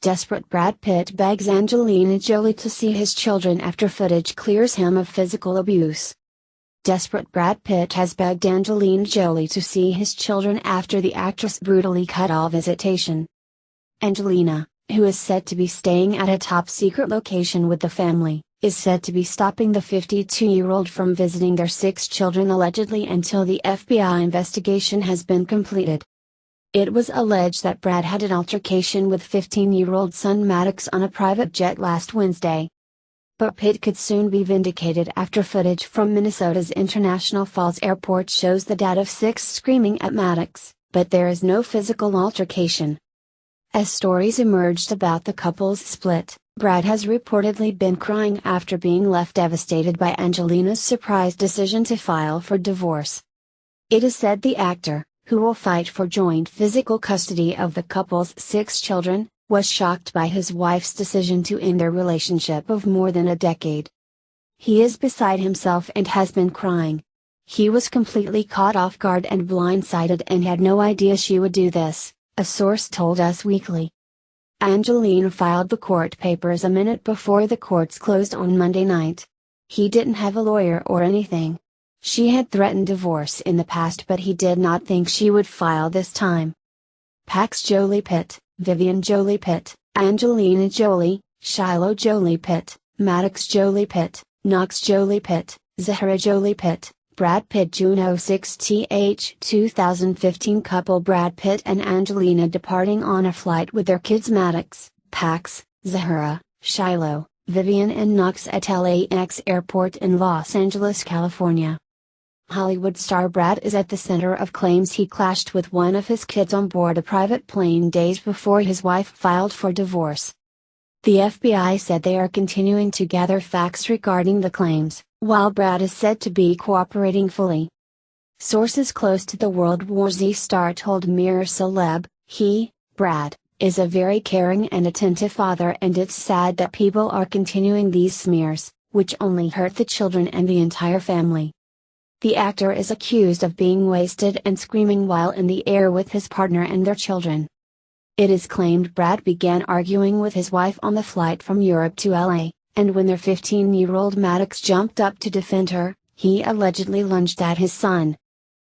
Desperate Brad Pitt begs Angelina Jolie to see his children after footage clears him of physical abuse. Desperate Brad Pitt has begged Angelina Jolie to see his children after the actress brutally cut all visitation. Angelina, who is said to be staying at a top-secret location with the family, is said to be stopping the 52-year-old from visiting their 6 children allegedly until the FBI investigation has been completed. It was alleged that Brad had an altercation with 15-year-old son Maddox on a private jet last Wednesday. But Pitt could soon be vindicated after footage from Minnesota's International Falls Airport shows the dad of 6 screaming at Maddox, but there is no physical altercation. As stories emerged about the couple's split, Brad has reportedly been crying after being left devastated by Angelina's surprise decision to file for divorce. It is said the actor, who will fight for joint physical custody of the couple's 6 children, was shocked by his wife's decision to end their relationship of more than a decade. He is beside himself and has been crying. He was completely caught off guard and blindsided and had no idea she would do this, a source told Us Weekly. Angelina filed the court papers a minute before the courts closed on Monday night. He didn't have a lawyer or anything. She had threatened divorce in the past, but he did not think she would file this time. Pax Jolie Pitt, Vivian Jolie Pitt, Angelina Jolie, Shiloh Jolie Pitt, Maddox Jolie Pitt, Knox Jolie Pitt, Zahara Jolie Pitt, Brad Pitt. June 06 th 2015 couple Brad Pitt and Angelina departing on a flight with their kids Maddox, Pax, Zahara, Shiloh, Vivian and Knox at LAX Airport in Los Angeles, California. Hollywood star Brad is at the center of claims he clashed with one of his kids on board a private plane days before his wife filed for divorce. The FBI said they are continuing to gather facts regarding the claims, while Brad is said to be cooperating fully. Sources close to the World War Z star told Mirror Celeb, he, Brad, is a very caring and attentive father, and it's sad that people are continuing these smears, which only hurt the children and the entire family. The actor is accused of being wasted and screaming while in the air with his partner and their children. It is claimed Brad began arguing with his wife on the flight from Europe to LA, and when their 15-year-old Maddox jumped up to defend her, he allegedly lunged at his son.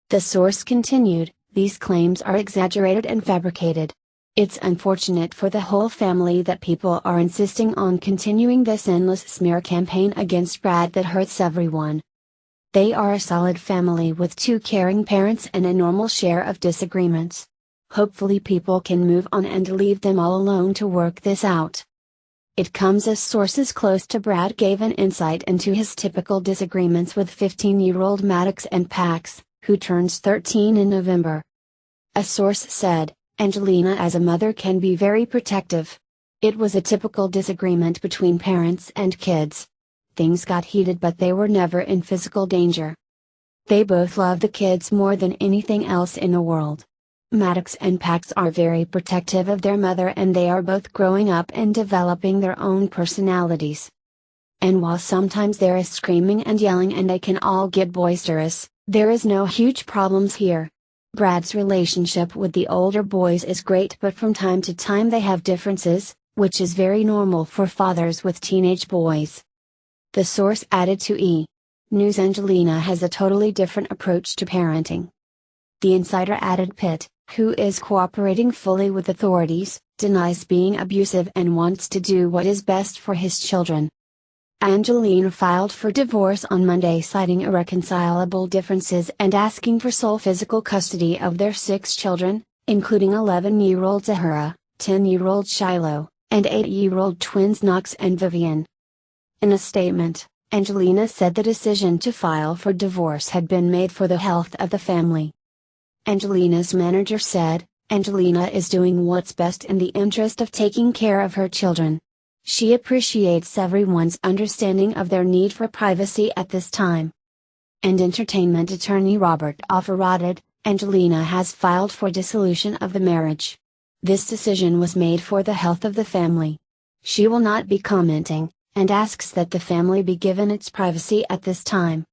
The source continued, "These claims are exaggerated and fabricated. It's unfortunate for the whole family that people are insisting on continuing this endless smear campaign against Brad that hurts everyone. They are a solid family with 2 caring parents and a normal share of disagreements. Hopefully people can move on and leave them all alone to work this out." It comes as sources close to Brad gave an insight into his typical disagreements with 15-year-old Maddox and Pax, who turns 13 in November. A source said, "Angelina as a mother can be very protective. It was a typical disagreement between parents and kids. Things got heated, but they were never in physical danger. They both love the kids more than anything else in the world. Maddox and Pax are very protective of their mother, and they are both growing up and developing their own personalities. And while sometimes there is screaming and yelling and they can all get boisterous, there is no huge problems here. Brad's relationship with the older boys is great, but from time to time they have differences, which is very normal for fathers with teenage boys." The source added to E! News. Angelina has a totally different approach to parenting. The insider added Pitt, who is cooperating fully with authorities, denies being abusive and wants to do what is best for his children. Angelina filed for divorce on Monday, citing irreconcilable differences and asking for sole physical custody of their 6 children, including 11-year-old Zahara, 10-year-old Shiloh, and 8-year-old twins Knox and Vivian. In a statement, Angelina said the decision to file for divorce had been made for the health of the family. Angelina's manager said, "Angelina is doing what's best in the interest of taking care of her children. She appreciates everyone's understanding of their need for privacy at this time." And entertainment attorney Robert Offer added, "Angelina has filed for dissolution of the marriage. This decision was made for the health of the family. She will not be commenting, and asks that the family be given its privacy at this time."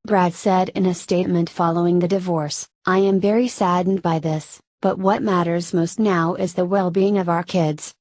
Brad said in a statement following the divorce, "I am very saddened by this, but what matters most now is the well-being of our kids.